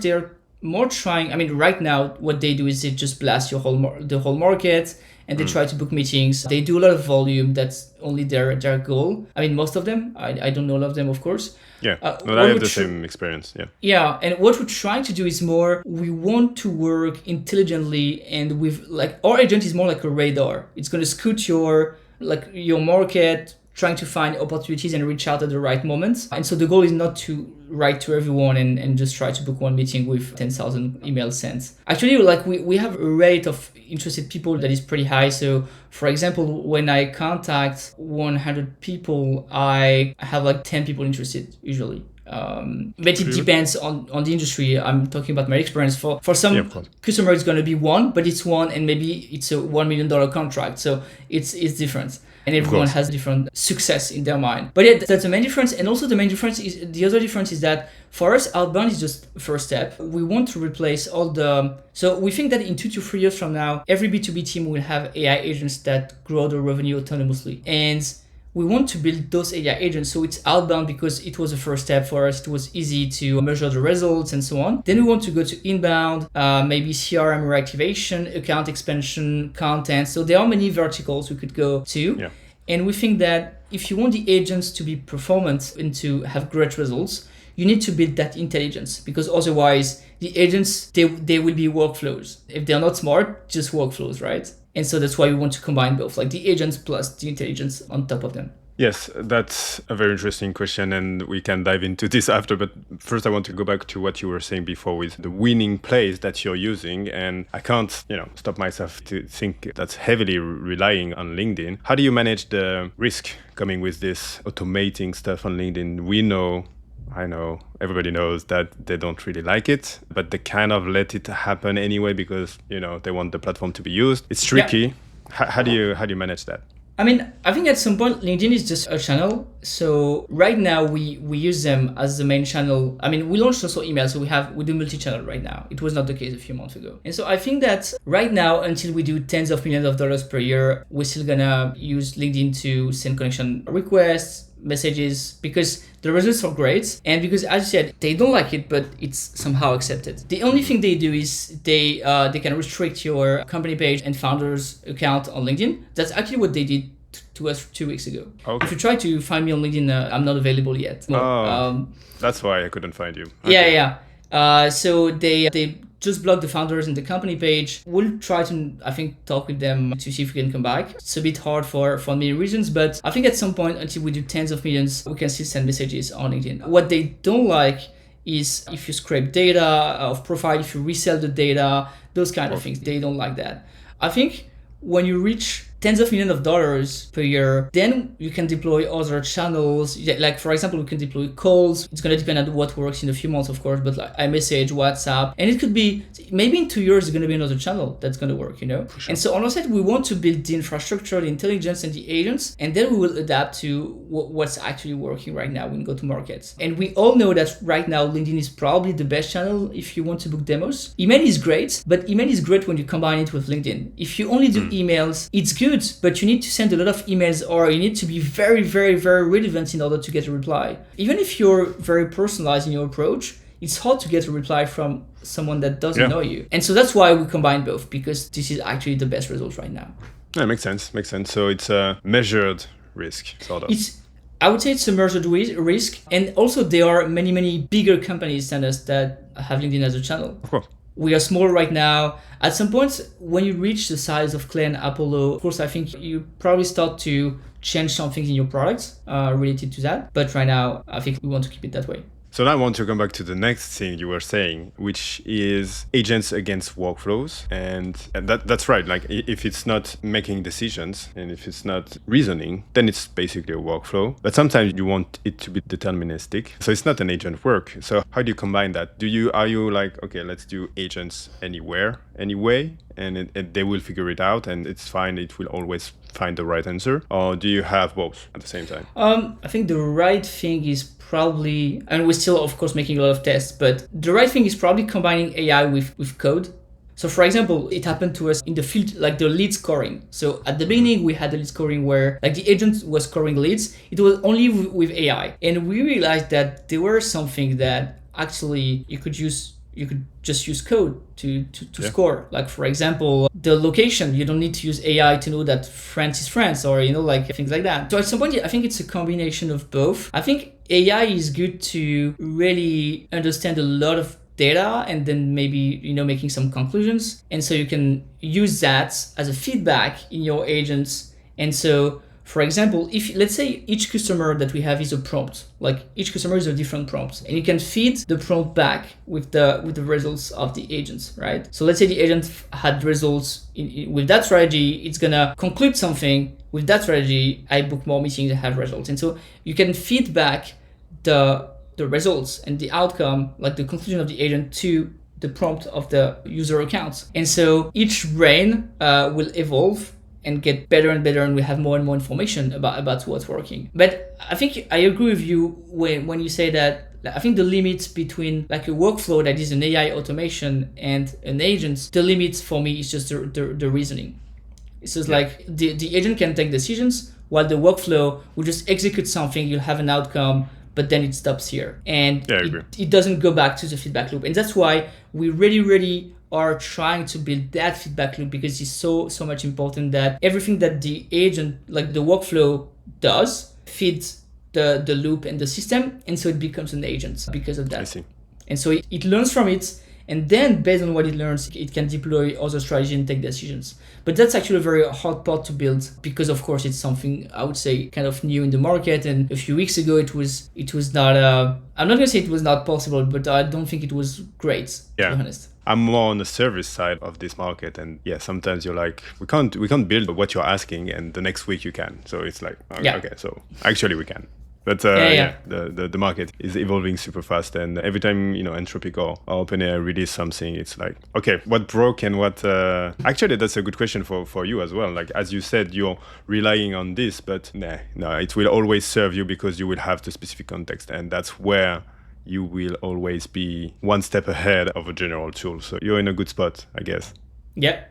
they're more trying, I mean, right now, what they do is they just blast your the whole market, and they try to book meetings. They do a lot of volume. That's only their goal. I mean, most of them. I don't know all of them, of course. Yeah, but I have the same experience. Yeah. Yeah, and what we're trying to do is more, we want to work intelligently, and with like our agent is more like a radar. It's going to scout your market, trying to find opportunities and reach out at the right moments. And so the goal is not to write to everyone and just try to book one meeting with 10,000 emails sent. Actually, like we have a rate of interested people that is pretty high. So for example, when I contact 100 people, I have like 10 people interested usually. But it depends on the industry. I'm talking about my experience. For some customer, it's going to be one, but it's one, and maybe it's a $1 million contract. So it's different. And everyone has different success in their mind. But yeah, that's the main difference. And also the other difference is that for us, Outbound is just first step. We want to replace so we think that in 2 to 3 years from now, every B2B team will have AI agents that grow their revenue autonomously. And we want to build those AI agents. So it's Outbound because it was the first step for us. It was easy to measure the results and so on. Then we want to go to inbound, maybe CRM reactivation, account expansion, content. So there are many verticals we could go to. Yeah. And we think that if you want the agents to be performant and to have great results, you need to build that intelligence, because otherwise the agents, they will be workflows. If they're not smart, just workflows, right? And so that's why we want to combine both, like the agents plus the intelligence on top of them. Yes, that's a very interesting question, and we can dive into this after. But first, I want to go back to what you were saying before with the winning plays that you're using. And I can't, stop myself to think that's heavily relying on LinkedIn. How do you manage the risk coming with this automating stuff on LinkedIn? I know, everybody knows that they don't really like it, but they kind of let it happen anyway because, they want the platform to be used. It's tricky. Yeah. How do you manage that? I mean, I think at some point, LinkedIn is just a channel. So right now we use them as the main channel. I mean, we launched also email, so we do multi-channel right now. It was not the case a few months ago. And so I think that right now, until we do tens of millions of dollars per year, we're still gonna use LinkedIn to send connection requests, messages, because the results are great, and because, as you said, they don't like it, but it's somehow accepted. The only thing they do is they can restrict your company page and founder's account on LinkedIn. That's actually what they did to us 2 weeks ago. Okay. If you try to find me on LinkedIn, I'm not available yet. That's why I couldn't find you. Okay. Yeah. So they just block the founders and the company page. We'll try to, I think, talk with them to see if we can come back. It's a bit hard for many reasons, but I think at some point, until we do tens of millions, we can still send messages on LinkedIn. What they don't like is if you scrape data of profile, if you resell the data, those kind of things. They don't like that. I think when you reach tens of millions of dollars per year, then you can deploy other channels. Like, for example, we can deploy calls. It's going to depend on what works in a few months, of course, but like iMessage, WhatsApp. And it could be, maybe in 2 years, it's going to be another channel that's going to work, Sure. And so on our side, we want to build the infrastructure, the intelligence, and the agents, and then we will adapt to what's actually working right now when we go to markets. And we all know that right now, LinkedIn is probably the best channel if you want to book demos. Email is great, but email is great when you combine it with LinkedIn. If you only do emails, it's good, but you need to send a lot of emails, or you need to be very, very, very relevant in order to get a reply. Even if you're very personalized in your approach, it's hard to get a reply from someone that doesn't know you. And so that's why we combine both, because this is actually the best result right now. Yeah, makes sense. So it's a measured risk, sort of. I would say it's a measured risk. And also there are many, many bigger companies than us that have LinkedIn as a channel. Of course. We are small right now. At some point, when you reach the size of Clay and Apollo, of course, I think you probably start to change some things in your products related to that. But right now, I think we want to keep it that way. So now I want to come back to the next thing you were saying, which is agents against workflows. And that's right. Like, if it's not making decisions and if it's not reasoning, then it's basically a workflow. But sometimes you want it to be deterministic. So it's not an agent work. So how do you combine that? Are you like, okay, let's do agents anywhere, anyway, and they will figure it out and it's fine. It will always find the right answer. Or do you have both at the same time? I think the right thing is probably, and we're still, of course, making a lot of tests, but the right thing is probably combining AI with code. So for example, it happened to us in the field, like the lead scoring. So at the beginning, we had the lead scoring where like the agent was scoring leads. It was only with AI. And we realized that there were something that actually you could use you could just use code to Yeah. score. Like, for example, the location, you don't need to use AI to know that France is France, or, like things like that. So at some point, I think it's a combination of both. I think AI is good to really understand a lot of data and then maybe, making some conclusions. And so you can use that as a feedback in your agents. And so, for example, if let's say each customer that we have is a prompt, like each customer is a different prompt, and you can feed the prompt back with the results of the agents, right? So let's say the agent had results with that strategy, it's gonna conclude something with that strategy. I book more meetings, I have results, and so you can feed back the results and the outcome, like the conclusion of the agent, to the prompt of the user account. And so each brain will evolve and get better and better, and we have more and more information about what's working. But I think I agree with you when you say that I think the limits between like a workflow that is an AI automation and an agent, the limits for me is just the reasoning. It's just like the agent can take decisions while the workflow will just execute something, you'll have an outcome, but then it stops here. And Yeah, I agree. it doesn't go back to the feedback loop. And that's why we really, really are trying to build that feedback loop, because it's so much important that everything that the agent, like the workflow, does feeds the loop and the system, and so it becomes an agent because of that. I see. And so it learns from it, and then based on what it learns, it can deploy other strategies and take decisions. But that's actually a very hard part to build, because of course it's something I would say kind of new in the market. And a few weeks ago it was not I'm not gonna say it was not possible, but I don't think it was great, to be honest. I'm more on the service side of this market, and sometimes you're like, we can't build what you're asking, and the next week you can. So it's like, okay, so actually we can. But the market is evolving super fast, and every time Anthropic or OpenAI release something, it's like, okay, what broke and what? Actually, that's a good question for you as well. Like as you said, you're relying on this, but no, it will always serve you because you will have the specific context, and that's where you will always be one step ahead of a general tool. So you're in a good spot, I guess. Yeah.